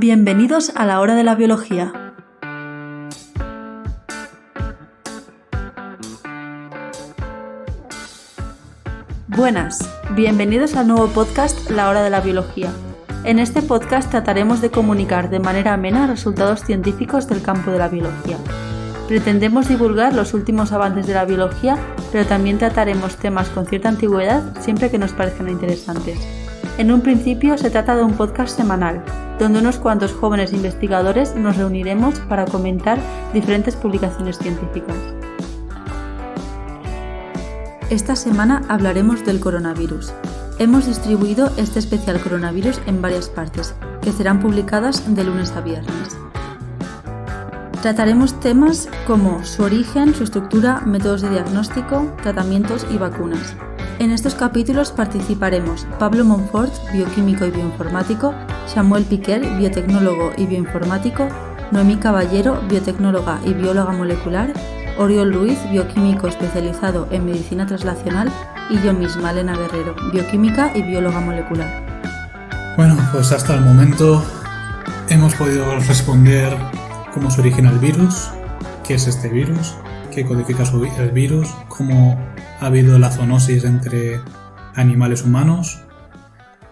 Bienvenidos a la hora de la biología. Buenas, bienvenidos al nuevo podcast La hora de la biología. En este podcast trataremos de comunicar de manera amena resultados científicos del campo de la biología. Pretendemos divulgar los últimos avances de la biología, pero también trataremos temas con cierta antigüedad siempre que nos parezcan interesantes. En un principio se trata de un podcast semanal, donde unos cuantos jóvenes investigadores nos reuniremos para comentar diferentes publicaciones científicas. Esta semana hablaremos del coronavirus. Hemos distribuido este especial coronavirus en varias partes, que serán publicadas de lunes a viernes. Trataremos temas como su origen, su estructura, métodos de diagnóstico, tratamientos y vacunas. En estos capítulos participaremos Pablo Monfort, bioquímico y bioinformático, Samuel Piquer, biotecnólogo y bioinformático, Noemí Caballero, biotecnóloga y bióloga molecular, Oriol Ruiz, bioquímico especializado en medicina translacional, y yo misma, Elena Guerrero, bioquímica y bióloga molecular. Bueno, pues hasta el momento hemos podido responder cómo se origina el virus, qué es este virus, qué codifica el virus, cómo ha habido la zoonosis entre animales humanos,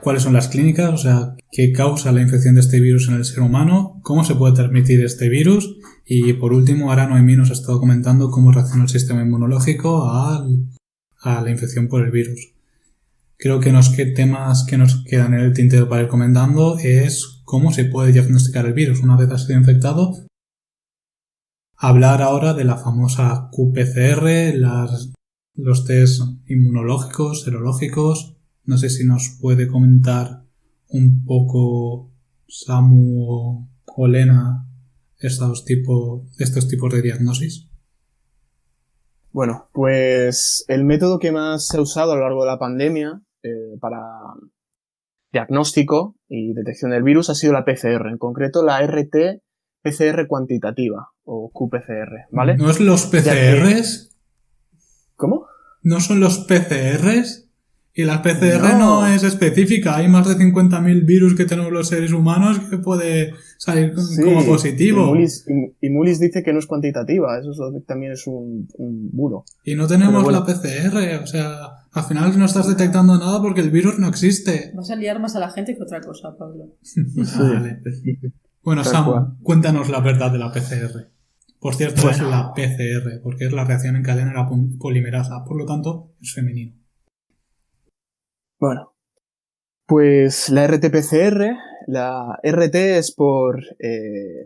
cuáles son las clínicas, o sea, qué causa la infección de este virus en el ser humano, cómo se puede transmitir este virus y, por último, ahora Noemí nos ha estado comentando cómo reacciona el sistema inmunológico a la infección por el virus. Creo que temas que nos quedan en el tintero para ir comentando es cómo se puede diagnosticar el virus una vez ha sido infectado. Hablar ahora de la famosa qPCR, los test inmunológicos, serológicos. No sé si nos puede comentar un poco Samu o Lena estos tipos de diagnosis. Bueno, pues el método que más se ha usado a lo largo de la pandemia para diagnóstico y detección del virus ha sido la PCR, en concreto la RT-PCR cuantitativa o qPCR, ¿vale? ¿No es los PCRs? ¿Cómo? ¿No son los PCRs? Y la PCR no es específica. Hay más de 50.000 virus que tenemos los seres humanos que puede salir como positivo. Y Mulis dice que no es cuantitativa. Eso también es un bulo. Y no tenemos la PCR. O sea, al final no estás detectando nada porque el virus no existe. Vas a liar más a la gente que otra cosa, Pablo. Vale. Bueno, Sam, cuéntanos la verdad de la PCR. Por cierto, es la PCR, porque es la reacción en cadena de la polimerasa. Por lo tanto, es femenino. Bueno, pues la RT-PCR, la RT es por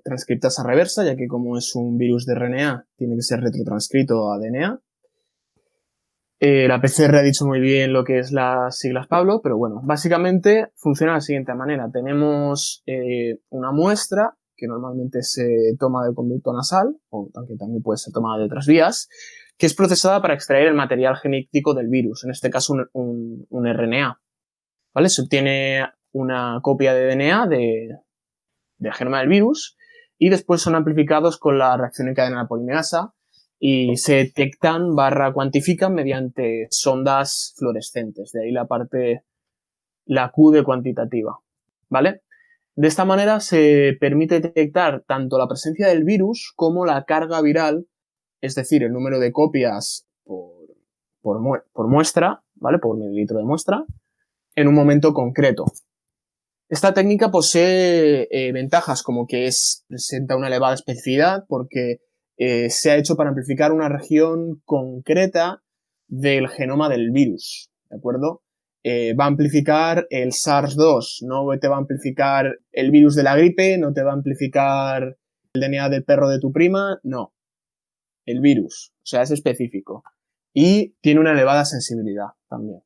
transcriptasa reversa, ya que como es un virus de RNA, tiene que ser retrotranscrito a DNA. La PCR ha dicho muy bien lo que es las siglas Pablo, pero bueno, básicamente funciona de la siguiente manera. Tenemos una muestra que normalmente se toma del conducto nasal, o aunque también puede ser tomada de otras vías, que es procesada para extraer el material genético del virus, en este caso un RNA. ¿Vale? Se obtiene una copia de DNA del genoma del virus y después son amplificados con la reacción en cadena de la polimerasa y se detectan / cuantifican mediante sondas fluorescentes. De ahí la Q de cuantitativa. ¿Vale? De esta manera se permite detectar tanto la presencia del virus como la carga viral, es decir, el número de copias por muestra, ¿vale? Por mililitro de muestra, en un momento concreto. Esta técnica posee ventajas como que presenta una elevada especificidad porque se ha hecho para amplificar una región concreta del genoma del virus, ¿de acuerdo? Va a amplificar el SARS-2, no te va a amplificar el virus de la gripe, no te va a amplificar el DNA del perro de tu prima, no. El virus, o sea, es específico. Y tiene una elevada sensibilidad también.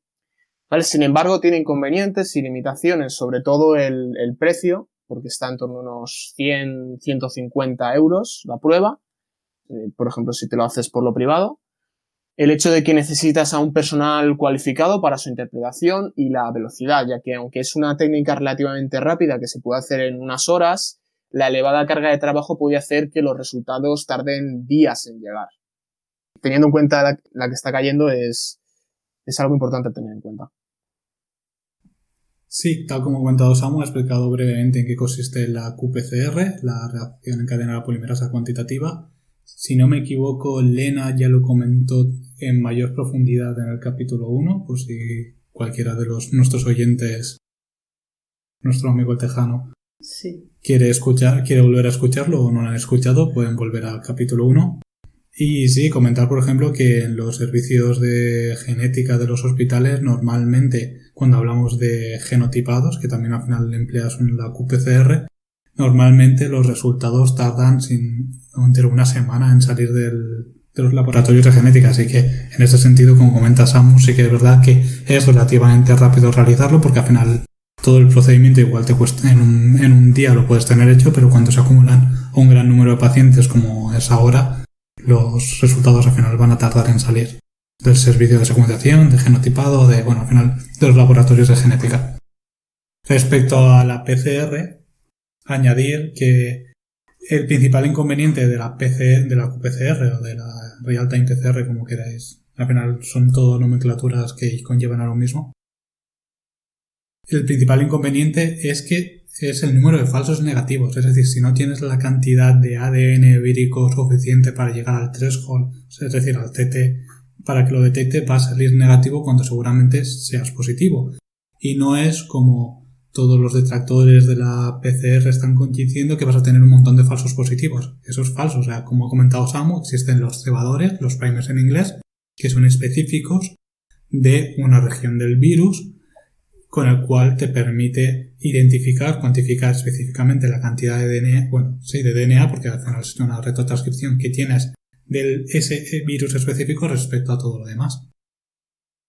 ¿Vale? Sin embargo, tiene inconvenientes y limitaciones, sobre todo el precio, porque está en torno a unos 100-150 euros la prueba, por ejemplo, si te lo haces por lo privado. El hecho de que necesitas a un personal cualificado para su interpretación y la velocidad, ya que aunque es una técnica relativamente rápida que se puede hacer en unas horas, la elevada carga de trabajo puede hacer que los resultados tarden días en llegar. Teniendo en cuenta la que está cayendo es algo importante a tener en cuenta. Sí, tal como ha comentado Samu, ha explicado brevemente en qué consiste la qPCR, la reacción en cadena polimerasa cuantitativa. Si no me equivoco, Lena ya lo comentó en mayor profundidad en el capítulo 1, por si cualquiera de nuestros oyentes, nuestro amigo el tejano, Sí. quiere volver a escucharlo o no lo han escuchado, pueden volver al capítulo 1. Y sí, comentar, por ejemplo, que en los servicios de genética de los hospitales, normalmente, cuando hablamos de genotipados, que también al final empleas la qPCR, normalmente los resultados tardan entre una semana en salir de los laboratorios de genética. Así que, en ese sentido, como comenta Samu, sí que es verdad que es relativamente rápido realizarlo, porque al final todo el procedimiento igual te cuesta en un día lo puedes tener hecho, pero cuando se acumulan un gran número de pacientes como es ahora, los resultados al final van a tardar en salir del servicio de secuenciación, de genotipado, al final de los laboratorios de genética. Respecto a la PCR, añadir que el principal inconveniente de la qPCR o de la Real-Time PCR, como queráis, al final son todo nomenclaturas que conllevan a lo mismo. El principal inconveniente es que es el número de falsos negativos, es decir, si no tienes la cantidad de ADN vírico suficiente para llegar al threshold, es decir, al CT, para que lo detecte, va a salir negativo cuando seguramente seas positivo. Y no es como todos los detractores de la PCR están diciendo que vas a tener un montón de falsos positivos. Eso es falso, o sea, como ha comentado Samu, existen los cebadores, los primers en inglés, que son específicos de una región del virus, con el cual te permite cuantificar específicamente la cantidad de DNA, de DNA, porque al final es una retrotranscripción que tienes de ese virus específico respecto a todo lo demás.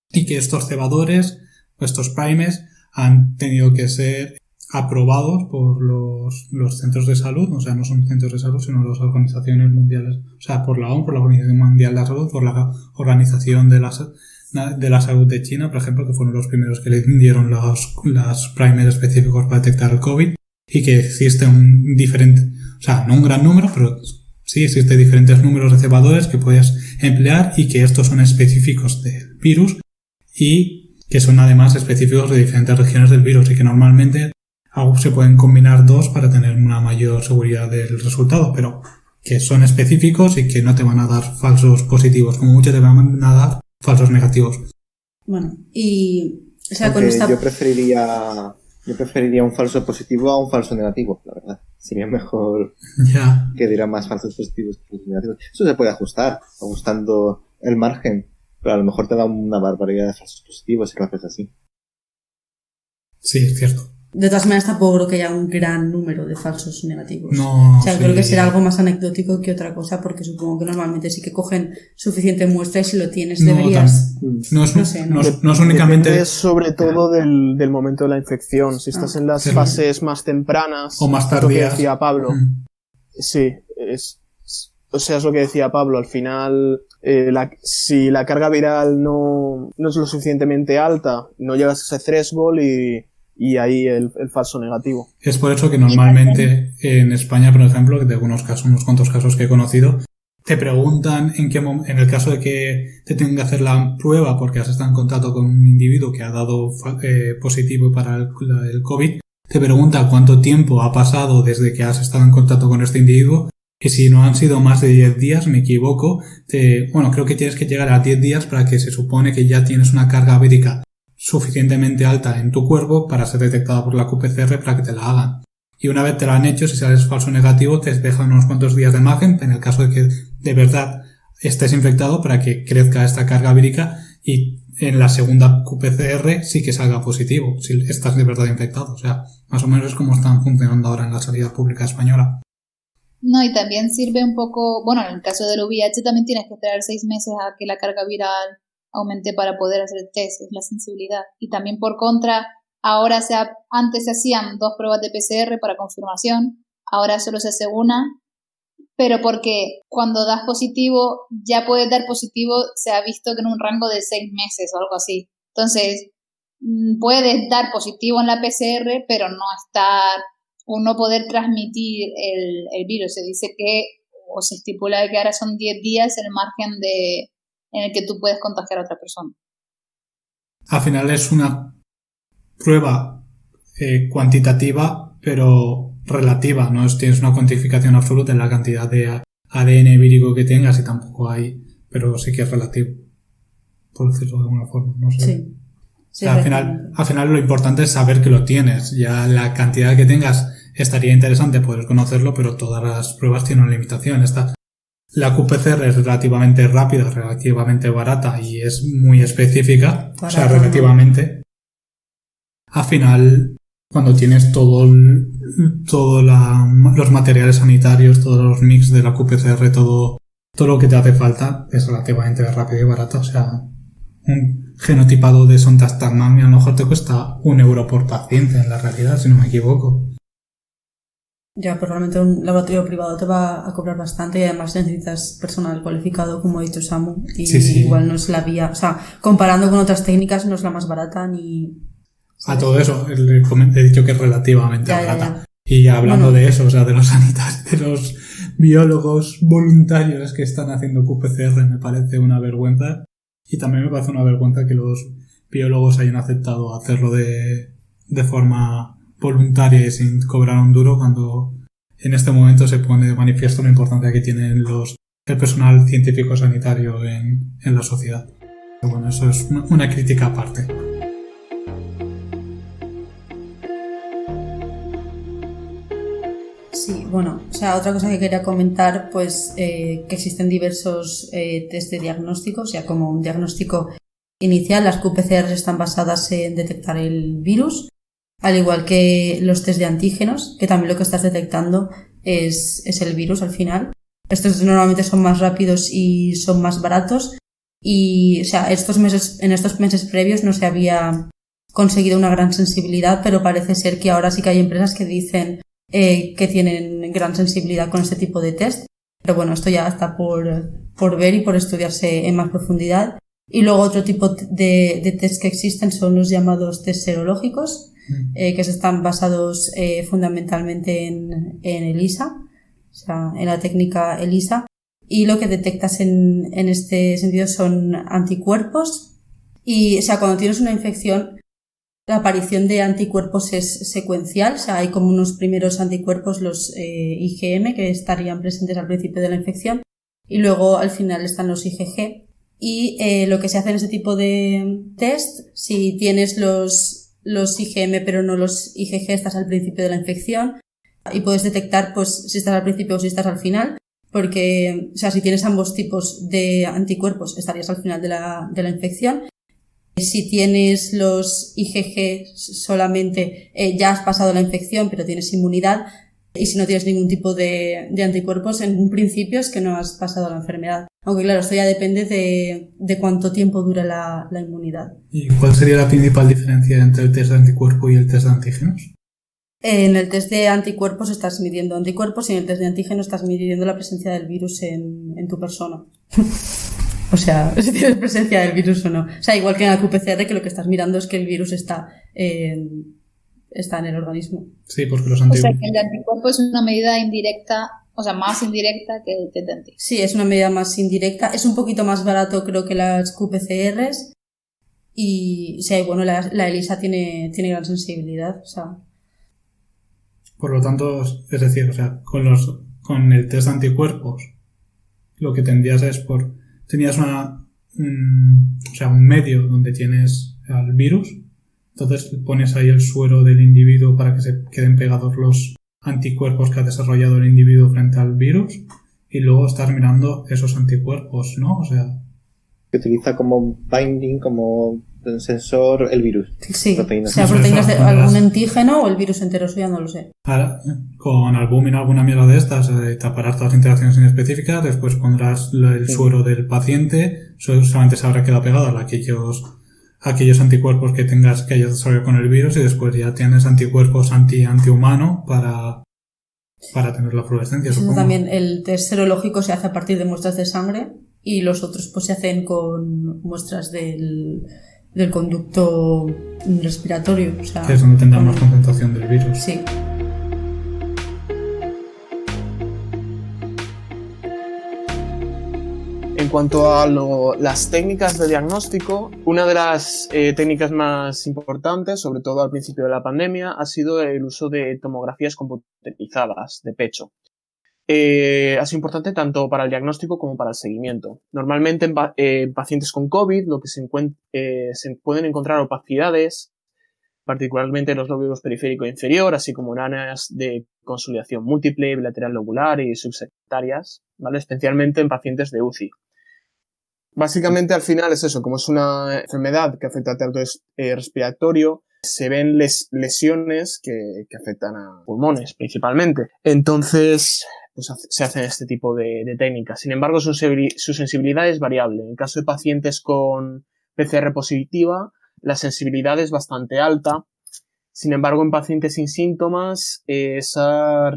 Y que estos cebadores, estos primers, han tenido que ser aprobados por los centros de salud, o sea, no son centros de salud, sino las organizaciones mundiales, o sea, por la OMS, por la Organización Mundial de la Salud, por la Organización de la Salud de China, por ejemplo, que fueron los primeros que le dieron los primers específicos para detectar el COVID, y que existe no un gran número, pero sí existen diferentes números de cebadores que puedes emplear y que estos son específicos del virus y que son además específicos de diferentes regiones del virus y que normalmente se pueden combinar dos para tener una mayor seguridad del resultado, pero que son específicos y que no te van a dar falsos positivos, como mucho te van a dar falsos negativos. Bueno, y o sea, yo preferiría un falso positivo a un falso negativo, la verdad. Sería mejor que diera más falsos positivos que falsos negativos. Eso se puede ajustando el margen, pero a lo mejor te da una barbaridad de falsos positivos si lo haces así. Sí, es cierto. De todas maneras, tampoco creo que haya un gran número de falsos negativos. No, o sea, creo que será algo más anecdótico que otra cosa, porque supongo que normalmente sí que cogen suficiente muestra y si lo tienes deberías... No es únicamente... Depende sobre todo del momento de la infección. Si estás en las fases más tempranas... O más tardías. Es lo que decía Pablo. Sí, es lo que decía Pablo. Al final, si la carga viral no es lo suficientemente alta, no llegas a ese threshold y ahí el falso negativo. Es por eso que normalmente en España, por ejemplo, de unos cuantos casos que he conocido, te preguntan en el caso de que te tengan que hacer la prueba porque has estado en contacto con un individuo que ha dado positivo para el COVID, te pregunta cuánto tiempo ha pasado desde que has estado en contacto con este individuo, y si no han sido más de 10 días, me equivoco, creo que tienes que llegar a 10 días para que se supone que ya tienes una carga vírica suficientemente alta en tu cuerpo para ser detectada por la qPCR para que te la hagan. Y una vez te la han hecho, si sales falso negativo, te dejan unos cuantos días de margen en el caso de que de verdad estés infectado para que crezca esta carga vírica y en la segunda qPCR sí que salga positivo si estás de verdad infectado. O sea, más o menos es como están funcionando ahora en la sanidad pública española. No, y también sirve un poco, en el caso del VIH también tienes que esperar 6 meses a que la carga viral aumente para poder hacer el test, es la sensibilidad. Y también por contra, antes se hacían 2 pruebas de PCR para confirmación, ahora solo se hace una, pero porque cuando das positivo, ya puedes dar positivo, se ha visto que en un rango de 6 meses o algo así. Entonces, puedes dar positivo en la PCR, pero no poder transmitir el virus. Se dice se estipula que ahora son 10 días el margen en el que tú puedes contagiar a otra persona. Al final es una prueba cuantitativa, pero relativa. No tienes una cuantificación absoluta en la cantidad de ADN vírico que tengas y tampoco hay, pero sí que es relativo, por decirlo de alguna forma. No sé. Sí. Sí, o sea, al final lo importante es saber que lo tienes. Ya la cantidad que tengas estaría interesante poder conocerlo, pero todas las pruebas tienen una limitación. La qPCR es relativamente rápida, relativamente barata y es muy específica, o sea, relativamente. Al final, cuando tienes todos los materiales sanitarios, todos los mix de la qPCR, todo lo que te hace falta es relativamente rápido y barato. O sea, un genotipado de sondaxtamab a lo mejor te cuesta €1 por paciente en la realidad, si no me equivoco. Ya, pero realmente un laboratorio privado te va a cobrar bastante y además necesitas personal cualificado, como ha dicho Samu, y sí. Igual no es la vía, o sea, comparando con otras técnicas no es la más barata ni... A todo eso, he dicho que es relativamente barata. Y hablando de eso, o sea, de los sanitarios, de los biólogos voluntarios que están haciendo qPCR, me parece una vergüenza. Y también me parece una vergüenza que los biólogos hayan aceptado hacerlo de forma voluntaria y sin cobrar un duro, cuando en este momento se pone de manifiesto la importancia que tiene el personal científico sanitario en la sociedad. Pero bueno, eso es una crítica aparte. Sí, bueno, o sea, otra cosa que quería comentar, pues que existen diversos test de diagnóstico, o sea, como un diagnóstico inicial, las qPCR están basadas en detectar el virus, al igual que los test de antígenos, que también lo que estás detectando es el virus al final. Estos normalmente son más rápidos y son más baratos y, o sea, en estos meses previos no se había conseguido una gran sensibilidad, pero parece ser que ahora sí que hay empresas que dicen que tienen gran sensibilidad con este tipo de test. Pero bueno, esto ya está por ver y por estudiarse en más profundidad. Y luego otro tipo de test que existen son los llamados test serológicos, que están basados fundamentalmente en ELISA, o sea, en la técnica ELISA. Y lo que detectas en este sentido son anticuerpos. Y, o sea, cuando tienes una infección, la aparición de anticuerpos es secuencial, o sea, hay como unos primeros anticuerpos, los IgM, que estarían presentes al principio de la infección, y luego al final están los IgG. Y lo que se hace en este tipo de test, si tienes los IgM pero no los IgG, estás al principio de la infección, y puedes detectar pues si estás al principio o si estás al final, porque, o sea, si tienes ambos tipos de anticuerpos estarías al final de la infección. Si tienes los IgG solamente, ya has pasado la infección pero tienes inmunidad, y si no tienes ningún tipo de anticuerpos, en un principio es que no has pasado la enfermedad. Aunque claro, esto ya depende de cuánto tiempo dura la inmunidad. ¿Y cuál sería la principal diferencia entre el test de anticuerpo y el test de antígenos? En el test de anticuerpos estás midiendo anticuerpos y en el test de antígenos estás midiendo la presencia del virus en tu persona. O sea, si tienes presencia del virus o no. O sea, igual que en la qPCR, que lo que estás mirando es que el virus está en el organismo. Sí, porque los anticuerpos... O sea, que el anticuerpo es una medida indirecta, o sea, más indirecta que el test de antígenos. Sí, es una medida más indirecta. Es un poquito más barato, creo, que las qPCRs. Y, o sea, bueno, la ELISA tiene gran sensibilidad, o sea... Por lo tanto, es decir, o sea, con el test de anticuerpos, lo que tenías un medio donde tienes al virus, entonces pones ahí el suero del individuo para que se queden pegados los anticuerpos que ha desarrollado el individuo frente al virus, y luego estás mirando esos anticuerpos, ¿no? O sea... Que utiliza como binding, como sensor el virus. Sí, proteínas. O sea, proteínas de algún antígeno o el virus entero, eso ya no lo sé. Ahora, con albúmina o alguna mierda de estas, taparás todas las interacciones inespecíficas, después pondrás el suero del paciente, solamente se habrá quedado pegado a aquellos anticuerpos que hayas desarrollado con el virus, y después ya tienes anticuerpos antihumano para tener la fluorescencia, supongo. También el test serológico se hace a partir de muestras de sangre, y los otros pues se hacen con muestras del conducto respiratorio, o sea, que es donde tendrá más concentración del virus. Sí. En cuanto a las técnicas de diagnóstico, una de las técnicas más importantes, sobre todo al principio de la pandemia, ha sido el uso de tomografías computarizadas de pecho. Ha sido importante tanto para el diagnóstico como para el seguimiento. Normalmente en pacientes con COVID lo que se pueden encontrar opacidades, particularmente en los lóbulos periférico e inferior, así como en áreas de consolidación múltiple, bilateral lobular y subsectarias, ¿vale? Especialmente en pacientes de UCI. Básicamente al final es eso, como es una enfermedad que afecta al tracto respiratorio, se ven lesiones que afectan a pulmones principalmente. Entonces, pues se hacen este tipo de técnicas. Sin embargo, su sensibilidad es variable. En el caso de pacientes con PCR positiva, la sensibilidad es bastante alta. Sin embargo, en pacientes sin síntomas, esa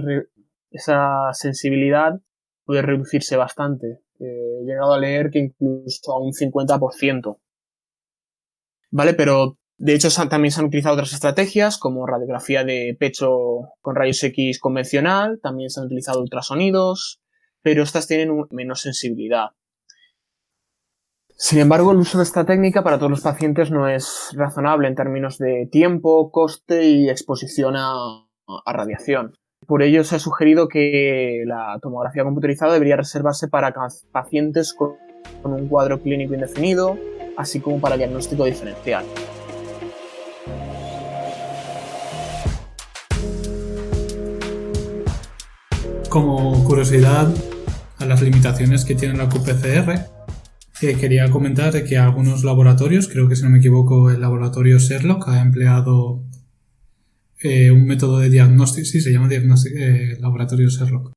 sensibilidad puede reducirse bastante. He llegado a leer que incluso a un 50%. ¿Vale? Pero, de hecho, también se han utilizado otras estrategias, como radiografía de pecho con rayos X convencional, también se han utilizado ultrasonidos, pero estas tienen menos sensibilidad. Sin embargo, el uso de esta técnica para todos los pacientes no es razonable en términos de tiempo, coste y exposición a radiación. Por ello, se ha sugerido que la tomografía computarizada debería reservarse para pacientes con un cuadro clínico indefinido, así como para diagnóstico diferencial. Como curiosidad, a las limitaciones que tiene la qPCR, quería comentar que algunos laboratorios, creo que si no me equivoco el laboratorio Sherlock ha empleado un método de diagnóstico, sí, se llama laboratorio Sherlock.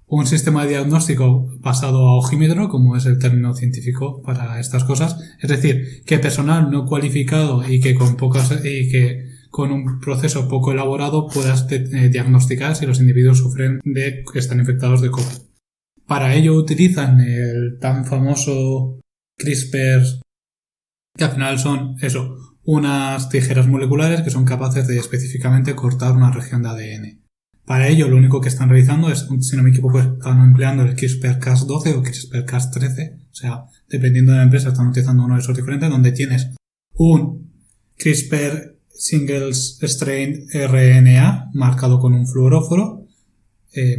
Un sistema de diagnóstico basado a ojímetro, como es el término científico para estas cosas. Es decir, que personal no cualificado y que con un proceso poco elaborado puedas diagnosticar si los individuos que están infectados de COVID. Para ello utilizan el tan famoso CRISPR, que al final son unas tijeras moleculares que son capaces de específicamente cortar una región de ADN. Para ello lo único que están realizando es, si no me equivoco, están empleando el CRISPR-Cas12 o CRISPR-Cas13, o sea, dependiendo de la empresa están utilizando uno de esos diferentes, donde tienes un CRISPR Single Strain RNA marcado con un fluoróforo,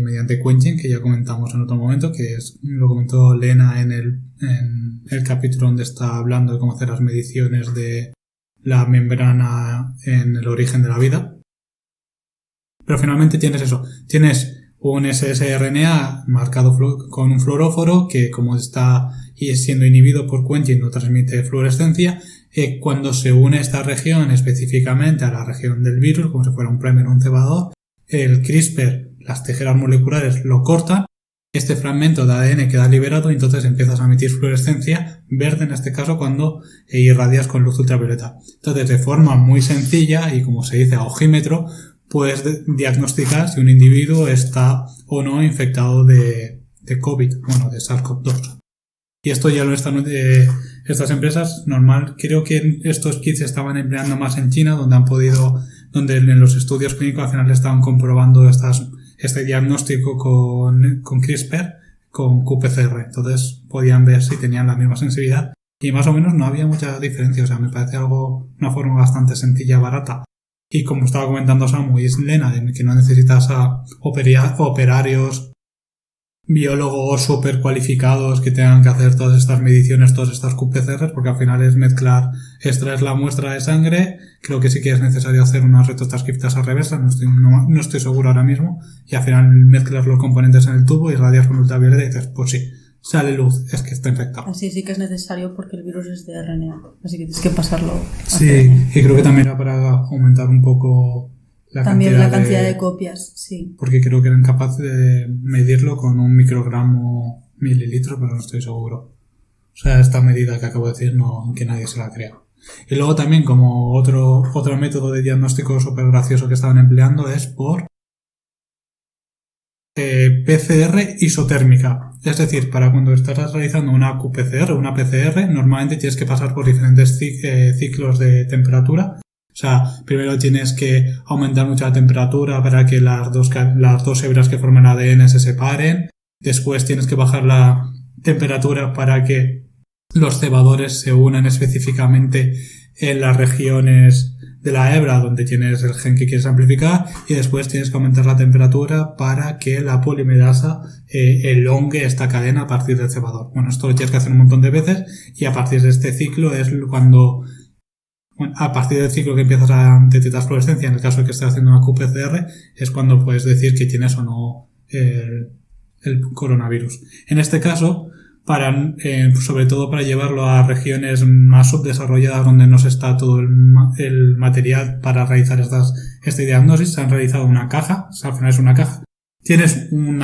mediante quenching, que ya comentamos en otro momento, lo comentó Lena en el capítulo donde está hablando de cómo hacer las mediciones de la membrana en el origen de la vida. Pero finalmente tienes un ssRNA marcado con un fluoróforo que, como está siendo inhibido por quenching, no transmite fluorescencia. Cuando se une esta región específicamente a la región del virus, como si fuera un primer o un cebador, el CRISPR, las tijeras moleculares lo cortan, este fragmento de ADN queda liberado y entonces empiezas a emitir fluorescencia verde, en este caso cuando irradias con luz ultravioleta. Entonces, de forma muy sencilla y como se dice a ojímetro, puedes diagnosticar si un individuo está o no infectado de COVID, de SARS-CoV-2. Y esto ya lo están estas empresas, creo que estos kits se estaban empleando más en China, donde en los estudios clínicos al final estaban comprobando este diagnóstico con CRISPR, con qPCR. Entonces podían ver si tenían la misma sensibilidad y más o menos no había mucha diferencia. O sea, me parece una forma bastante sencilla, barata. Y como estaba comentando Samu y Lena, de que no necesitas a operarios, biólogos súper cualificados que tengan que hacer todas estas mediciones, todas estas qPCRs, porque al final es extraer la muestra de sangre. Creo que sí que es necesario hacer unas retrotranscriptasas reversas, no estoy seguro ahora mismo, y al final mezclas los componentes en el tubo y radias con ultravioleta y dices, pues sí, sale luz, es que está infectado. Así sí que es necesario porque el virus es de RNA, así que tienes que pasarlo. Sí, y creo que también era para aumentar un poco la cantidad de copias, sí. Porque creo que eran capaces de medirlo con un microgramo mililitro, pero no estoy seguro. O sea, esta medida que acabo de decir, no, que nadie se la crea. Y luego también, como otro método de diagnóstico súper gracioso que estaban empleando es por PCR isotérmica. Es decir, para cuando estás realizando una qPCR o una PCR, normalmente tienes que pasar por diferentes ciclos de temperatura. O sea, primero tienes que aumentar mucho la temperatura para que las dos hebras que forman ADN se separen. Después tienes que bajar temperatura para que los cebadores se unan específicamente en las regiones de la hebra donde tienes el gen que quieres amplificar, y después tienes que aumentar la temperatura para que la polimerasa elongue esta cadena a partir del cebador. Bueno, esto lo tienes que hacer un montón de veces, y a partir de este ciclo es cuando, a partir del ciclo que empiezas a detectar fluorescencia, en el caso de que estés haciendo una qPCR, es cuando puedes decir que tienes o no el coronavirus. En este caso, sobre todo para llevarlo a regiones más subdesarrolladas donde no se está todo el material para realizar este diagnóstico, se han realizado una caja, o sea, al final es una caja. Tienes un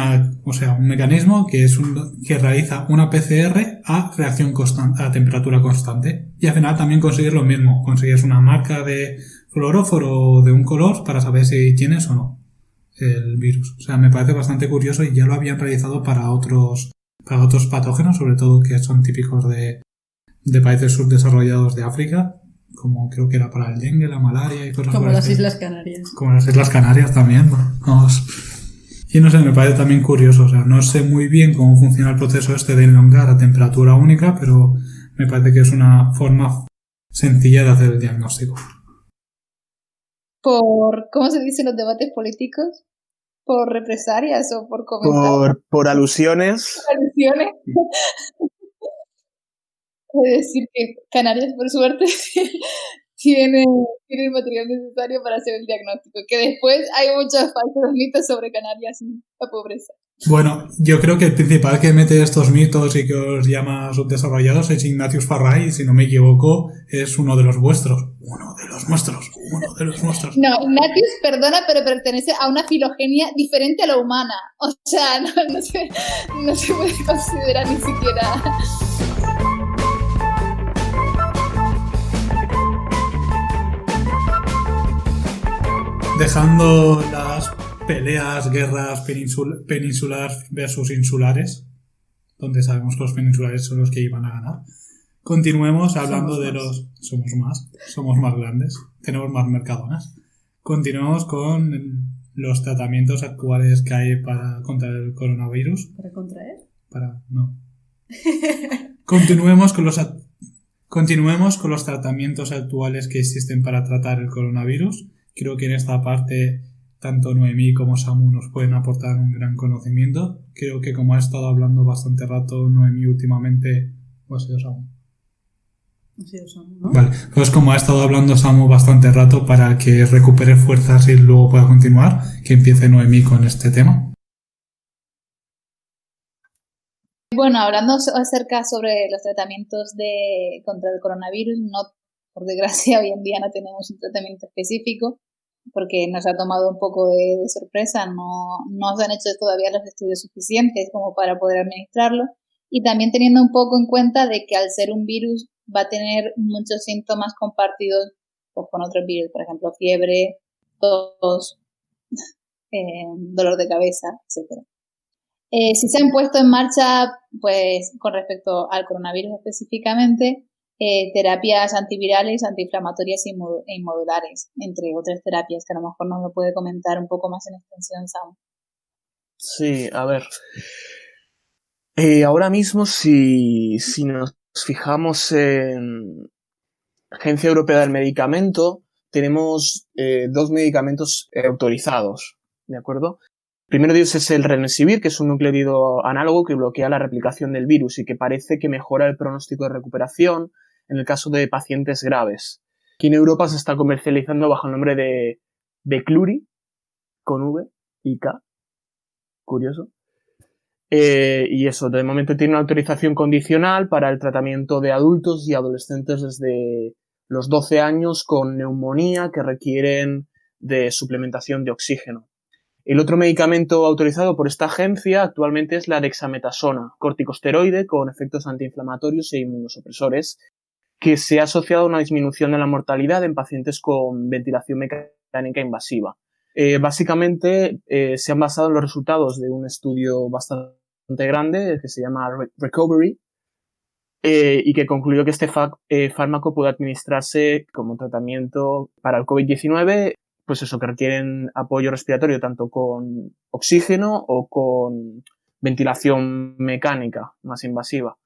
mecanismo que realiza una PCR a reacción constante, a temperatura constante, y al final también consigues lo mismo, consigues una marca de fluoróforo de un color para saber si tienes o no el virus. O sea, me parece bastante curioso, y ya lo habían realizado para otros patógenos, sobre todo que son típicos de países subdesarrollados de África, como creo que era para el dengue, la malaria y cosas como las Islas Canarias. Como las Islas Canarias también, vamos. Y no sé, me parece también curioso, o sea, no sé muy bien cómo funciona el proceso este de enlongar a temperatura única, pero me parece que es una forma sencilla de hacer el diagnóstico. ¿Cómo se dicen los debates políticos? ¿Por represalias o por comentarios? Por alusiones. Alusiones. Puedo decir que Canarias, por suerte, tiene el material necesario para hacer el diagnóstico. Que después hay muchos falsos mitos sobre Canarias y la pobreza. Bueno, yo creo que el principal que mete estos mitos y que os llama subdesarrollados es Ignatius Farray, y si no me equivoco, es uno de los vuestros. Uno de los nuestros. No, Ignatius, perdona, pero pertenece a una filogenia diferente a la humana. O sea, no se puede considerar ni siquiera. Dejando las peleas, guerras peninsulares versus insulares, donde sabemos que los peninsulares son los que iban a ganar. Continuemos hablando somos más grandes, tenemos más mercadonas. Continuemos con los tratamientos actuales que hay contra el coronavirus. ¿Para contraer? No. Continuemos con los tratamientos actuales que existen para tratar el coronavirus. Creo que en esta parte tanto Noemí como Samu nos pueden aportar un gran conocimiento. Creo que como ha estado hablando bastante rato Noemí últimamente, ¿o ha sido Samu? Ha sido Samu, ¿no? Vale, pues como ha estado hablando Samu bastante rato, para que recupere fuerzas y luego pueda continuar, que empiece Noemí con este tema. Bueno, hablando acerca sobre los tratamientos contra el coronavirus, por desgracia hoy en día no tenemos un tratamiento específico, porque nos ha tomado un poco de sorpresa, no se han hecho todavía los estudios suficientes como para poder administrarlo, y también teniendo un poco en cuenta de que al ser un virus va a tener muchos síntomas compartidos pues, con otros virus, por ejemplo, fiebre, tos, dolor de cabeza, etc. Si se han puesto en marcha, pues con respecto al coronavirus específicamente, terapias antivirales, antiinflamatorias e inmunodulares, entre otras terapias que a lo mejor nos lo puede comentar un poco más en extensión, Sam. Sí, a ver. Ahora mismo, si nos fijamos en Agencia Europea del Medicamento, tenemos 2 medicamentos autorizados, ¿de acuerdo? Primero de ellos es el Remdesivir, que es un nucleótido análogo que bloquea la replicación del virus y que parece que mejora el pronóstico de recuperación en el caso de pacientes graves. Aquí en Europa se está comercializando bajo el nombre de Veklury, con V y K. Curioso. Y eso, de momento tiene una autorización condicional para el tratamiento de adultos y adolescentes desde los 12 años con neumonía que requieren de suplementación de oxígeno. El otro medicamento autorizado por esta agencia actualmente es la dexametasona, corticosteroide con efectos antiinflamatorios e inmunosupresores, que se ha asociado a una disminución de la mortalidad en pacientes con ventilación mecánica invasiva. Básicamente se han basado en los resultados de un estudio bastante grande que se llama Recovery y que concluyó que este fármaco puede administrarse como tratamiento para el COVID-19, pues eso, que requieren apoyo respiratorio tanto con oxígeno o con ventilación mecánica más invasiva.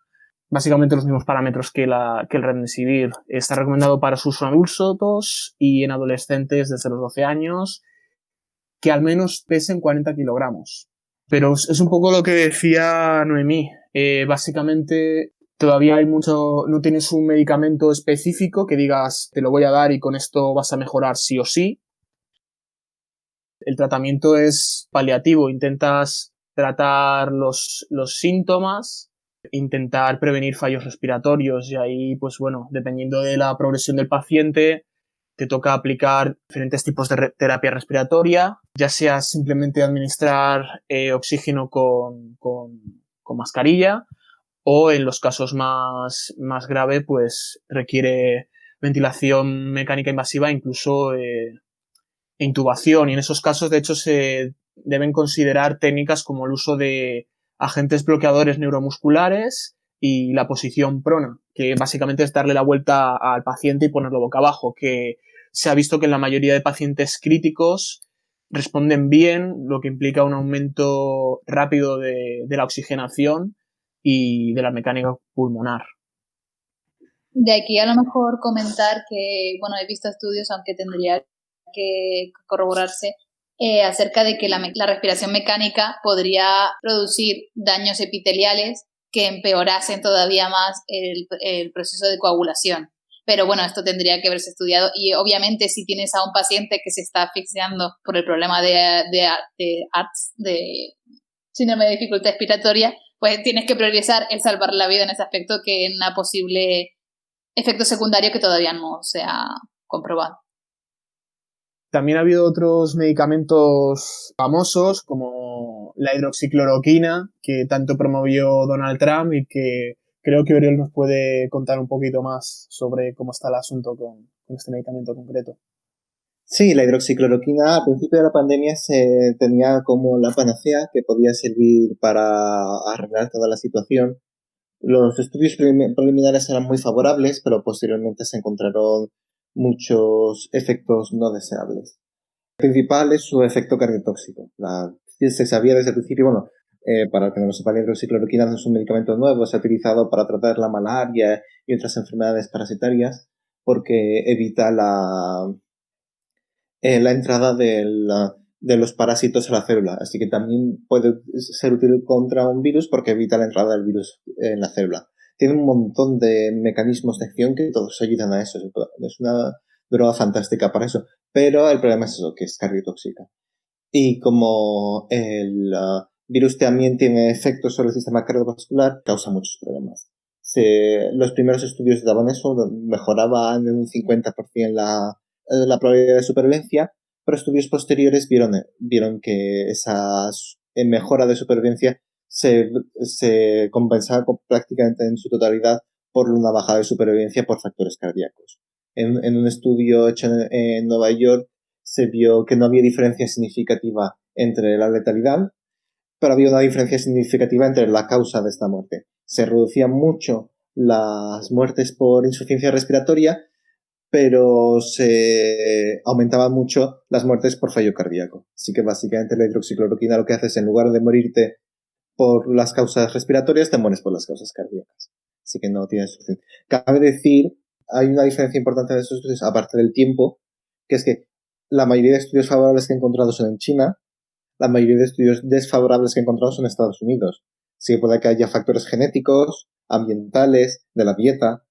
Básicamente los mismos parámetros que el Remdesivir. Está recomendado para su uso en adultos y en adolescentes desde los 12 años que al menos pesen 40 kilogramos. Pero es un poco lo que decía Noemí. Básicamente todavía no tienes un medicamento específico que digas te lo voy a dar y con esto vas a mejorar sí o sí. El tratamiento es paliativo, intentas tratar los síntomas, intentar prevenir fallos respiratorios y ahí, pues bueno, dependiendo de la progresión del paciente, te toca aplicar diferentes tipos de terapia respiratoria, ya sea simplemente administrar oxígeno con mascarilla o en los casos más graves, pues requiere ventilación mecánica invasiva, incluso intubación, y en esos casos de hecho se deben considerar técnicas como el uso de agentes bloqueadores neuromusculares y la posición prona, que básicamente es darle la vuelta al paciente y ponerlo boca abajo, que se ha visto que en la mayoría de pacientes críticos responden bien, lo que implica un aumento rápido de la oxigenación y de la mecánica pulmonar. De aquí a lo mejor comentar que, bueno, he visto estudios, aunque tendría que corroborarse, acerca de que la respiración mecánica podría producir daños epiteliales que empeorasen todavía más el proceso de coagulación. Pero bueno, esto tendría que haberse estudiado y obviamente si tienes a un paciente que se está asfixiando por el problema de ARDS, de síndrome de dificultad respiratoria, pues tienes que priorizar el salvar la vida en ese aspecto que en una posible efecto secundario que todavía no se ha comprobado. También ha habido otros medicamentos famosos como la hidroxicloroquina, que tanto promovió Donald Trump y que creo que Oriol nos puede contar un poquito más sobre cómo está el asunto con este medicamento concreto. Sí, la hidroxicloroquina al principio de la pandemia se tenía como la panacea que podía servir para arreglar toda la situación. Los estudios preliminares eran muy favorables, pero posteriormente se encontraron muchos efectos no deseables. El principal es su efecto cardiotóxico. Se sabía desde el principio, bueno, para que no lo sepa, la hidroxicloroquina no es un medicamento nuevo, se ha utilizado para tratar la malaria y otras enfermedades parasitarias porque evita la entrada de los parásitos a la célula. Así que también puede ser útil contra un virus porque evita la entrada del virus en la célula. Tiene un montón de mecanismos de acción que todos ayudan a eso. Es una droga fantástica para eso. Pero el problema es eso, que es cardiotóxica. Y como el virus también tiene efectos sobre el sistema cardiovascular, causa muchos problemas. Los primeros estudios daban eso, mejoraban en un 50% la probabilidad de supervivencia, pero estudios posteriores vieron que esa mejora de supervivencia se compensaba prácticamente en su totalidad por una bajada de supervivencia por factores cardíacos. En un estudio hecho en Nueva York se vio que no había diferencia significativa entre la letalidad, pero había una diferencia significativa entre la causa de esta muerte. Se reducían mucho las muertes por insuficiencia respiratoria, pero se aumentaban mucho las muertes por fallo cardíaco. Así que básicamente la hidroxicloroquina lo que hace es, en lugar de morirte por las causas respiratorias, te mueres por las causas cardíacas. Así que no tiene solución. Cabe decir, hay una diferencia importante de esos estudios, aparte del tiempo, que es que la mayoría de estudios favorables que he encontrado son en China, la mayoría de estudios desfavorables que he encontrado son en Estados Unidos. Sí que puede que haya factores genéticos, ambientales, de la dieta,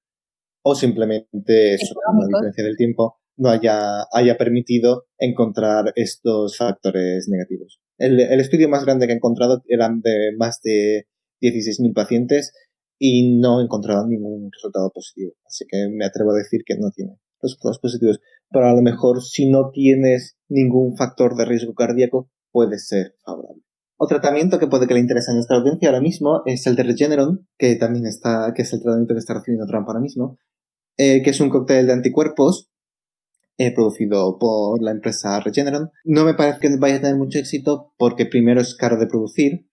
o simplemente eso, una diferencia del tiempo no haya permitido encontrar estos factores negativos. El estudio más grande que he encontrado eran de más de 16.000 pacientes y no he encontrado ningún resultado positivo. Así que me atrevo a decir que no tiene resultados positivos. Pero a lo mejor si no tienes ningún factor de riesgo cardíaco, puede ser favorable. Otro tratamiento que puede que le interese a nuestra audiencia ahora mismo es el de Regeneron, que es el tratamiento que está recibiendo Trump ahora mismo, que es un cóctel de anticuerpos producido por la empresa Regeneron. No me parece que vaya a tener mucho éxito porque primero es caro de producir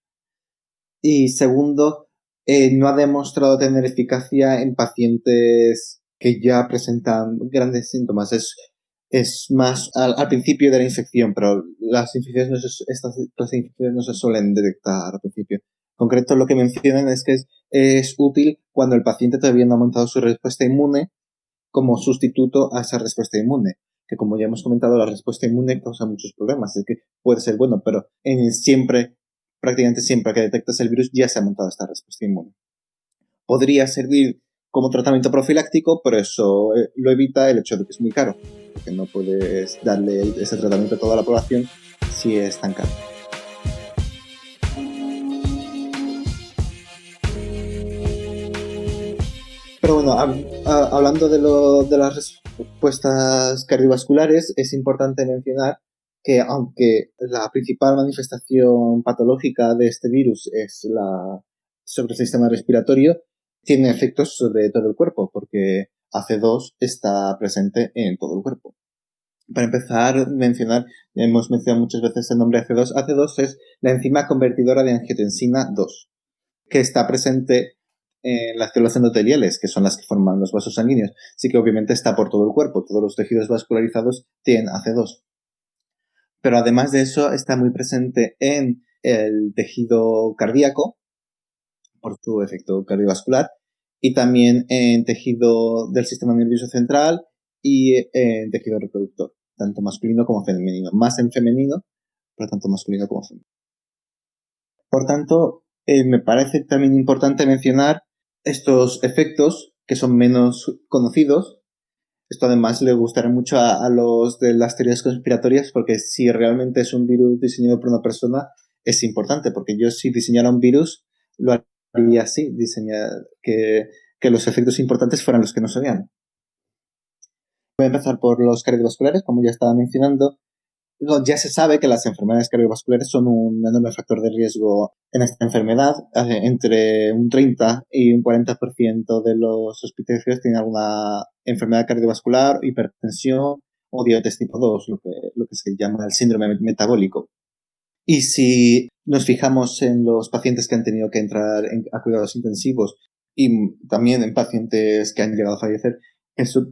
y segundo no ha demostrado tener eficacia en pacientes que ya presentan grandes síntomas. Es más al principio de la infección, pero estas infecciones no se suelen detectar al principio. concreto lo que mencionan es que es útil cuando el paciente todavía no ha aumentado su respuesta inmune como sustituto a esa respuesta inmune, que como ya hemos comentado, la respuesta inmune causa muchos problemas, es que puede ser bueno, pero prácticamente siempre que detectas el virus ya se ha montado esta respuesta inmune. Podría servir como tratamiento profiláctico, pero eso lo evita el hecho de que es muy caro, porque no puedes darle ese tratamiento a toda la población si es tan caro. Pero bueno, hablando de las respuestas cardiovasculares, es importante mencionar que aunque la principal manifestación patológica de este virus es sobre el sistema respiratorio, tiene efectos sobre todo el cuerpo, porque AC2 está presente en todo el cuerpo. Para empezar, hemos mencionado muchas veces el nombre AC2. AC2 es la enzima convertidora de angiotensina 2, que está presente en las células endoteliales, que son las que forman los vasos sanguíneos. Así que obviamente está por todo el cuerpo. Todos los tejidos vascularizados tienen AC2. Pero además de eso, está muy presente en el tejido cardíaco, por su efecto cardiovascular, y también en tejido del sistema nervioso central y en tejido reproductor, tanto masculino como femenino. Más en femenino, pero tanto masculino como femenino. Por tanto, me parece también importante mencionar estos efectos que son menos conocidos. Esto además le gustará mucho a los de las teorías conspiratorias, porque si realmente es un virus diseñado por una persona, es importante, porque yo si diseñara un virus, lo haría así, diseñar que los efectos importantes fueran los que no se vean. Voy a empezar por los cardiovasculares, como ya estaba mencionando. Ya se sabe que las enfermedades cardiovasculares son un enorme factor de riesgo en esta enfermedad. Entre un 30 y un 40% de los hospitalarios tienen alguna enfermedad cardiovascular, hipertensión o diabetes tipo 2, lo que se llama el síndrome metabólico. Y si nos fijamos en los pacientes que han tenido que entrar a cuidados intensivos y también en pacientes que han llegado a fallecer, su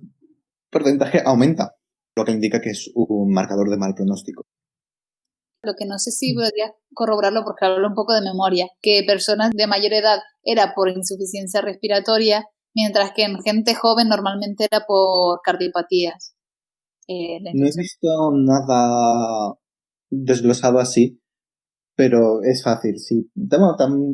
porcentaje aumenta, lo que indica que es un marcador de mal pronóstico. Lo que no sé si podrías corroborarlo porque hablo un poco de memoria, que personas de mayor edad era por insuficiencia respiratoria, mientras que en gente joven normalmente era por cardiopatías. No he visto nada desglosado así, pero es fácil, sí.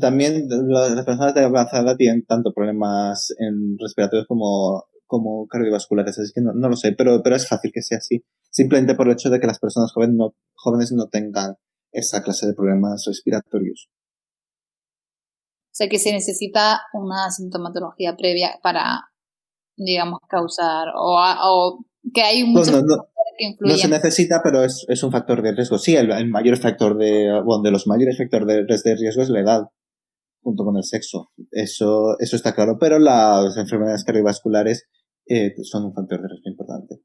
También las personas de avanzada edad tienen tanto problemas respiratorios como cardiovasculares, así que no lo sé, pero es fácil que sea así. Simplemente por el hecho de que las personas jóvenes no tengan esa clase de problemas respiratorios. O sea que se necesita una sintomatología previa para, digamos, causar o que hay muchos factores que influyen. No se necesita, pero es un factor de riesgo. Sí, el mayor factor de los mayores factores de riesgo es la edad, junto con el sexo. Eso está claro, pero las enfermedades cardiovasculares son un factor de riesgo importante.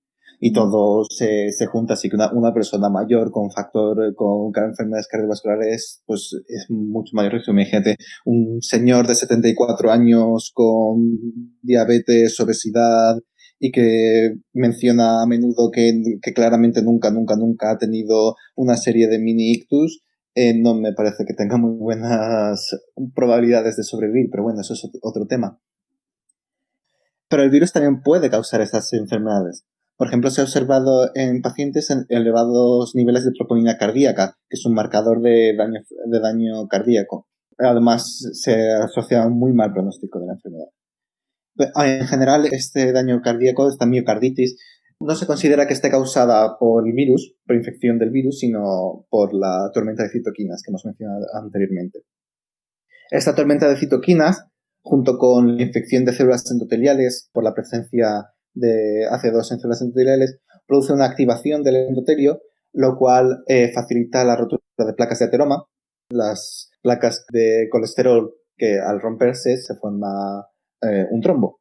Y todo se junta, así que una persona mayor con enfermedades cardiovasculares, pues es mucho mayor riesgo. Imagínate, un señor de 74 años con diabetes, obesidad, y que menciona a menudo que claramente nunca ha tenido una serie de mini ictus, no me parece que tenga muy buenas probabilidades de sobrevivir, pero bueno, eso es otro tema. Pero el virus también puede causar esas enfermedades. Por ejemplo, se ha observado en pacientes en elevados niveles de troponina cardíaca, que es un marcador de daño cardíaco. Además, se asocia a un muy mal pronóstico de la enfermedad. En general, este daño cardíaco, esta miocarditis, no se considera que esté causada por el virus, por infección del virus, sino por la tormenta de citoquinas que hemos mencionado anteriormente. Esta tormenta de citoquinas, junto con la infección de células endoteliales por la presencia de AC2 en células endoteliales, produce una activación del endotelio, lo cual facilita la rotura de placas de ateroma, las placas de colesterol que al romperse se forma un trombo,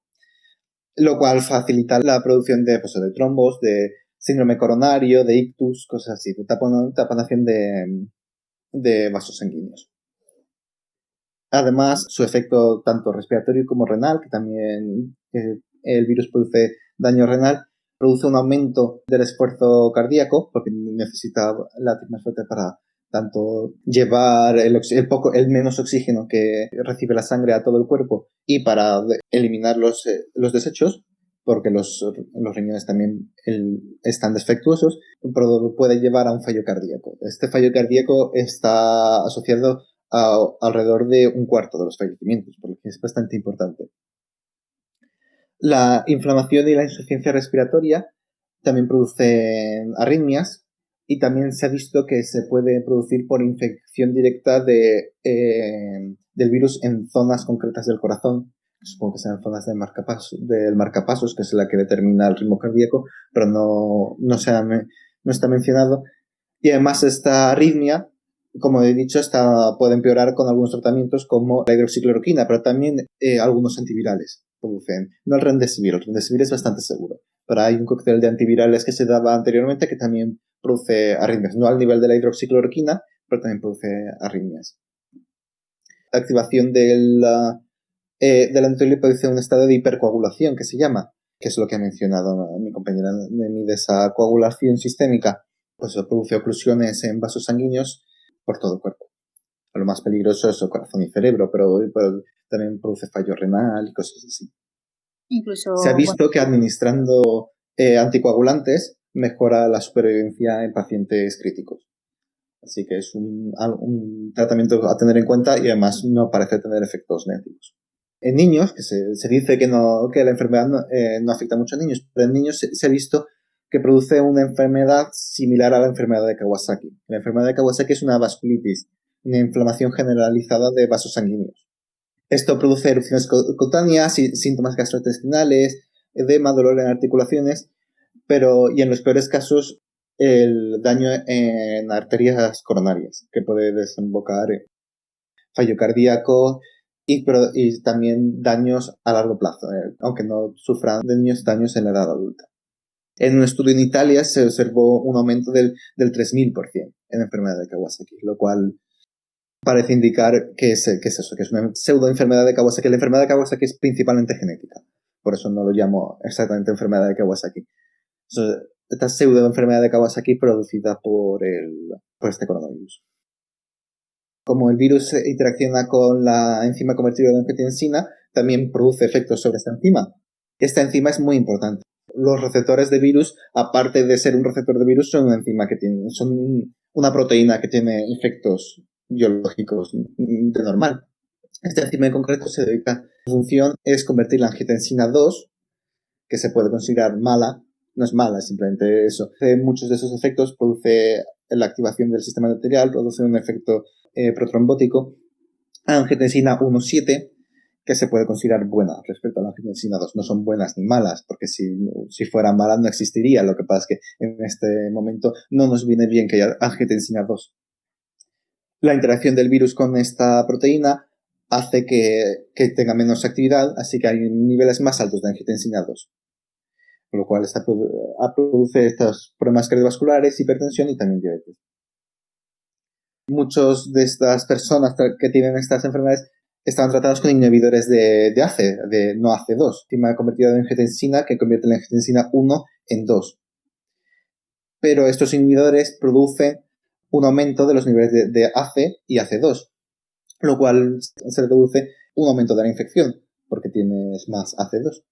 lo cual facilita la producción de trombos, de síndrome coronario, de ictus, cosas así, de taponación de vasos sanguíneos. Además, su efecto tanto respiratorio como renal, que también el virus produce daño renal, produce un aumento del esfuerzo cardíaco, porque necesita latir más fuerte para tanto llevar el menos oxígeno que recibe la sangre a todo el cuerpo y para eliminar los desechos, porque los riñones también están defectuosos, puede llevar a un fallo cardíaco. Este fallo cardíaco está asociado a alrededor de un cuarto de los fallecimientos, por lo que es bastante importante. La inflamación y la insuficiencia respiratoria también producen arritmias y también se ha visto que se puede producir por infección directa del virus en zonas concretas del corazón. Supongo que sean zonas del marcapasos, que es la que determina el ritmo cardíaco, pero no está mencionado. Y además esta arritmia, como he dicho, puede empeorar con algunos tratamientos como la hidroxicloroquina, pero también algunos antivirales producen. No el Remdesivir es bastante seguro, pero hay un cóctel de antivirales que se daba anteriormente que también produce arritmias, no al nivel de la hidroxicloroquina, pero también produce arritmias. La activación del antivirus produce un estado de hipercoagulación que se llama, que es lo que ha mencionado mi compañera de esa coagulación sistémica, pues eso produce oclusiones en vasos sanguíneos por todo el cuerpo. Lo más peligroso es el corazón y cerebro, pero también produce fallo renal y cosas así. Incluso, se ha visto que administrando anticoagulantes mejora la supervivencia en pacientes críticos. Así que es un tratamiento a tener en cuenta y además no parece tener efectos negativos. En niños, que se dice que la enfermedad no afecta mucho a niños, pero en niños se ha visto que produce una enfermedad similar a la enfermedad de Kawasaki. La enfermedad de Kawasaki es una vasculitis, una inflamación generalizada de vasos sanguíneos. Esto produce erupciones cutáneas, síntomas gastrointestinales, edema, dolor en articulaciones, y en los peores casos el daño en arterias coronarias, que puede desembocar en fallo cardíaco y también daños a largo plazo, aunque no sufran de niños daños en la edad adulta. En un estudio en Italia se observó un aumento del 3000% en la enfermedad de Kawasaki, lo cual parece indicar que es eso, que es una pseudoenfermedad de Kawasaki. La enfermedad de Kawasaki es principalmente genética, por eso no lo llamo exactamente enfermedad de Kawasaki. Esta pseudoenfermedad de Kawasaki producida por este coronavirus. Como el virus interacciona con la enzima convertidora de angiotensina, también produce efectos sobre esta enzima. Esta enzima es muy importante. Los receptores de virus, aparte de ser un receptor de virus, son una proteína que tiene efectos biológicos de normal. Esta enzima en concreto se dedica, su función es convertir la angiotensina 2, que se puede considerar mala, no es mala, es simplemente eso. Muchos de esos efectos produce la activación del sistema arterial, produce un efecto protrombótico, a angiotensina 1,7, que se puede considerar buena respecto a la angiotensina 2. No son buenas ni malas, porque si fuera mala no existiría. Lo que pasa es que en este momento no nos viene bien que haya angiotensina 2. La interacción del virus con esta proteína hace que tenga menos actividad, así que hay niveles más altos de angiotensina 2. Con lo cual produce estos problemas cardiovasculares, hipertensión y también diabetes. Muchos de estas personas que tienen estas enfermedades están tratados con inhibidores de ACE, de no ACE2, enzima convertida de angiotensina que convierte la angiotensina 1 en 2. Pero estos inhibidores producen un aumento de los niveles de ACE y ACE2, lo cual se produce un aumento de la infección, porque tienes más ACE2.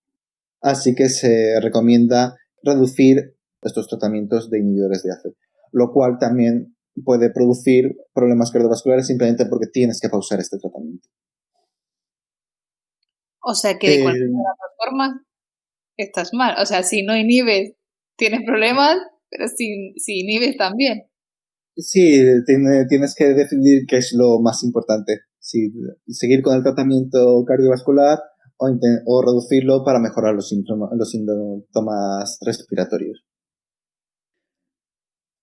Así que se recomienda reducir estos tratamientos de inhibidores de ACE, lo cual también puede producir problemas cardiovasculares simplemente porque tienes que pausar este tratamiento. O sea que de cualquier de las formas estás mal. O sea, si no inhibes, tienes problemas, pero si inhibes también. Sí, tienes que decidir qué es lo más importante. Si seguir con el tratamiento cardiovascular o reducirlo para mejorar los síntomas respiratorios.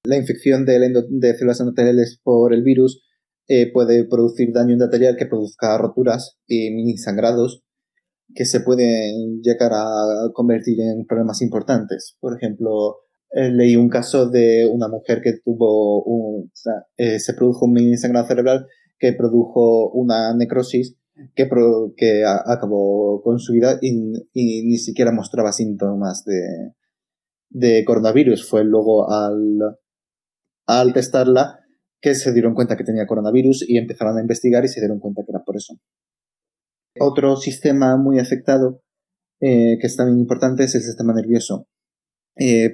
La infección de células endoteliales por el virus puede producir daño endotelial que produzca roturas y mini sangrados que se pueden llegar a convertir en problemas importantes. Por ejemplo, leí un caso de una mujer que se produjo un mini sangrado cerebral que produjo una necrosis que acabó con su vida y ni siquiera mostraba síntomas de coronavirus. Fue luego al testarla que se dieron cuenta que tenía coronavirus y empezaron a investigar y se dieron cuenta que era por eso. Otro sistema muy afectado, que es también importante, es el sistema nervioso.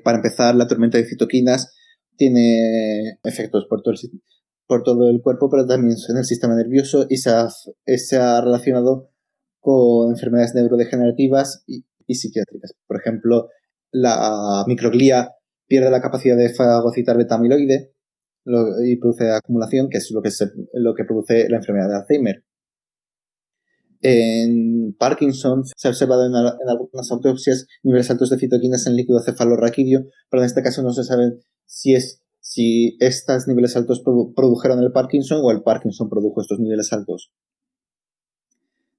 Para empezar, la tormenta de citoquinas tiene efectos por todo el cuerpo, pero también en el sistema nervioso, y se ha relacionado con enfermedades neurodegenerativas y psiquiátricas. Por ejemplo, la microglía pierde la capacidad de fagocitar beta-amiloide y produce acumulación, que es lo que produce la enfermedad de Alzheimer. En Parkinson se ha observado en algunas autopsias niveles altos de citoquinas en líquido cefalorraquídeo, pero en este caso no se sabe si estos niveles altos produjeron el Parkinson o el Parkinson produjo estos niveles altos.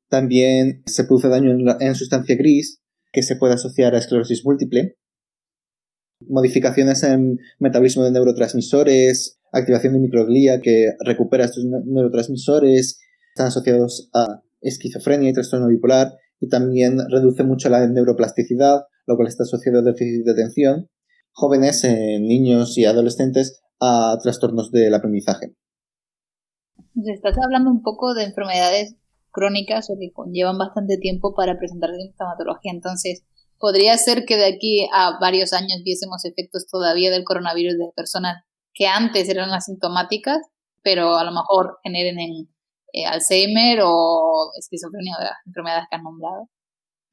También se produce daño en sustancia gris, que se puede asociar a esclerosis múltiple, modificaciones en metabolismo de neurotransmisores, activación de microglía que recupera estos neurotransmisores, están asociados a esquizofrenia y trastorno bipolar, y también reduce mucho la neuroplasticidad, lo cual está asociado a déficit de atención, jóvenes, niños y adolescentes, a trastornos del aprendizaje. Estás hablando un poco de enfermedades crónicas o que conllevan bastante tiempo para presentar sintomatología, entonces podría ser que de aquí a varios años viésemos efectos todavía del coronavirus de personas que antes eran asintomáticas, pero a lo mejor generen en Alzheimer o esquizofrenia, de las enfermedades que han nombrado.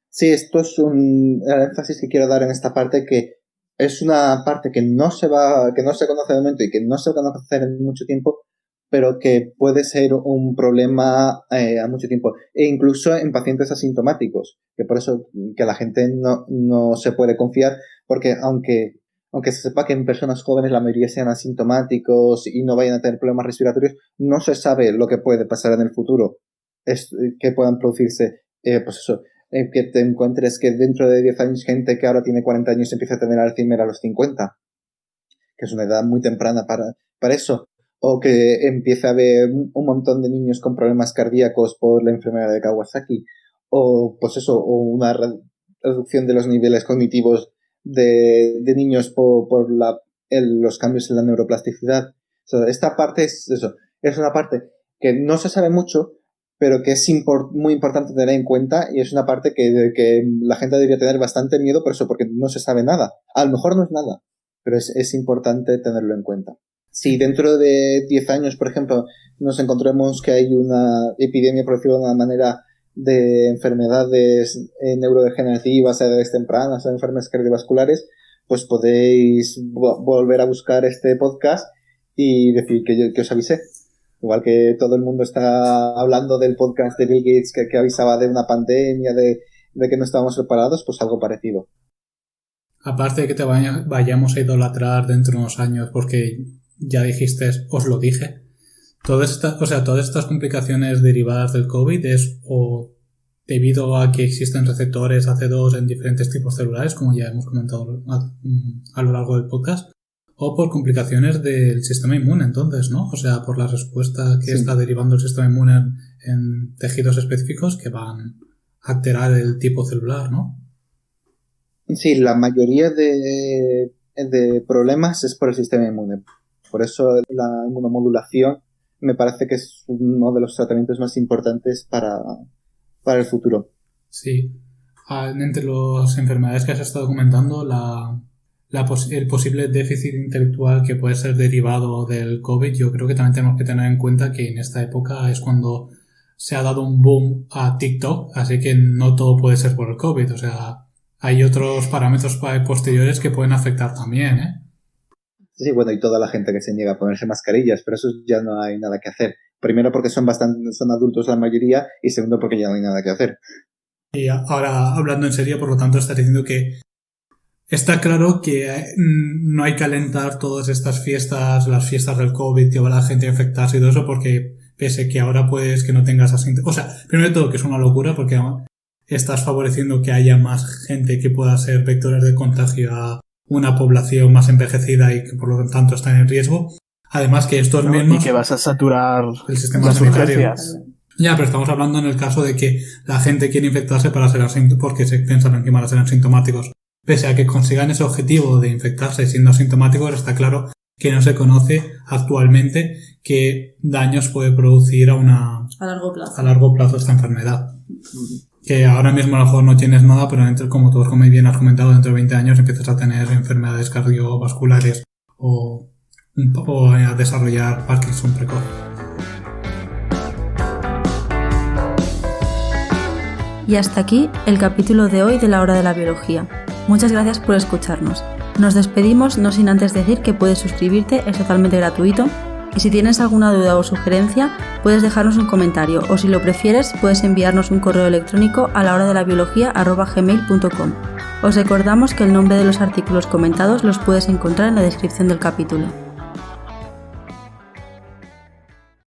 Sí, esto es el énfasis que quiero dar en esta parte, que es una parte que no se conoce de momento y que no se va a conocer en mucho tiempo, pero que puede ser un problema a mucho tiempo, e incluso en pacientes asintomáticos, que por eso que la gente no se puede confiar, porque aunque se sepa que en personas jóvenes la mayoría sean asintomáticos y no vayan a tener problemas respiratorios, no se sabe lo que puede pasar en el futuro, que puedan producirse, que te encuentres que dentro de 10 años gente que ahora tiene 40 años empieza a tener Alzheimer a los 50, que es una edad muy temprana para eso, o que empiece a haber un montón de niños con problemas cardíacos por la enfermedad de Kawasaki, o una reducción de los niveles cognitivos de niños por los cambios en la neuroplasticidad. Esta parte es una parte que no se sabe mucho, pero que es muy importante tener en cuenta, y es una parte que la gente debería tener bastante miedo por eso, porque no se sabe nada. A lo mejor no es nada, pero es importante tenerlo en cuenta. Si dentro de 10 años, por ejemplo, nos encontramos que hay una epidemia, por decirlo de una manera, de enfermedades neurodegenerativas a edades tempranas o enfermedades cardiovasculares, pues podéis volver a buscar este podcast y decir que os avisé. Igual que todo el mundo está hablando del podcast de Bill Gates que avisaba de una pandemia, de que no estábamos preparados, pues algo parecido. Aparte de que te vayamos a idolatrar dentro de unos años porque ya dijiste, os lo dije, todas estas complicaciones derivadas del COVID es o debido a que existen receptores AC2 en diferentes tipos celulares, como ya hemos comentado a lo largo del podcast, o por complicaciones del sistema inmune, entonces, ¿no? O sea, por la respuesta que está derivando el sistema inmune en tejidos específicos que van a alterar el tipo celular, ¿no? Sí, la mayoría de problemas es por el sistema inmune. Por eso la inmunomodulación me parece que es uno de los tratamientos más importantes para el futuro. Sí. Entre las enfermedades que has estado comentando, el posible déficit intelectual que puede ser derivado del COVID, yo creo que también tenemos que tener en cuenta que en esta época es cuando se ha dado un boom a TikTok, así que no todo puede ser por el COVID. O sea, hay otros parámetros posteriores que pueden afectar también, ¿eh? Sí, bueno, y toda la gente que se niega a ponerse mascarillas, pero eso ya no hay nada que hacer. Primero porque son adultos la mayoría, y segundo porque ya no hay nada que hacer. Y ahora, hablando en serio, por lo tanto, estás diciendo que está claro que no hay que alentar todas estas fiestas, las fiestas del COVID, que va la gente a infectarse y todo eso, porque pese que ahora puedes que no tengas o sea, primero de todo que es una locura porque estás favoreciendo que haya más gente que pueda ser vectores de contagio a una población más envejecida y que por lo tanto están en riesgo. Además que estos mismos... Y que vas a saturar el sistema sanitario. Ya, pero estamos hablando en el caso de que la gente quiere infectarse para ser porque se piensan que van a ser asintomáticos. Pese a que consigan ese objetivo de infectarse siendo asintomáticos, está claro que no se conoce actualmente qué daños puede producir a largo plazo esta enfermedad. Que ahora mismo a lo mejor no tienes nada, pero como tú como bien has comentado, dentro de 20 años empiezas a tener enfermedades cardiovasculares o a desarrollar Parkinson precoz. Y hasta aquí el capítulo de hoy de La Hora de la Biología. Muchas gracias por escucharnos. Nos despedimos no sin antes decir que puedes suscribirte, es totalmente gratuito. Y si tienes alguna duda o sugerencia, puedes dejarnos un comentario o si lo prefieres, puedes enviarnos un correo electrónico a lahoradelabiología@gmail.com. Os recordamos que el nombre de los artículos comentados los puedes encontrar en la descripción del capítulo.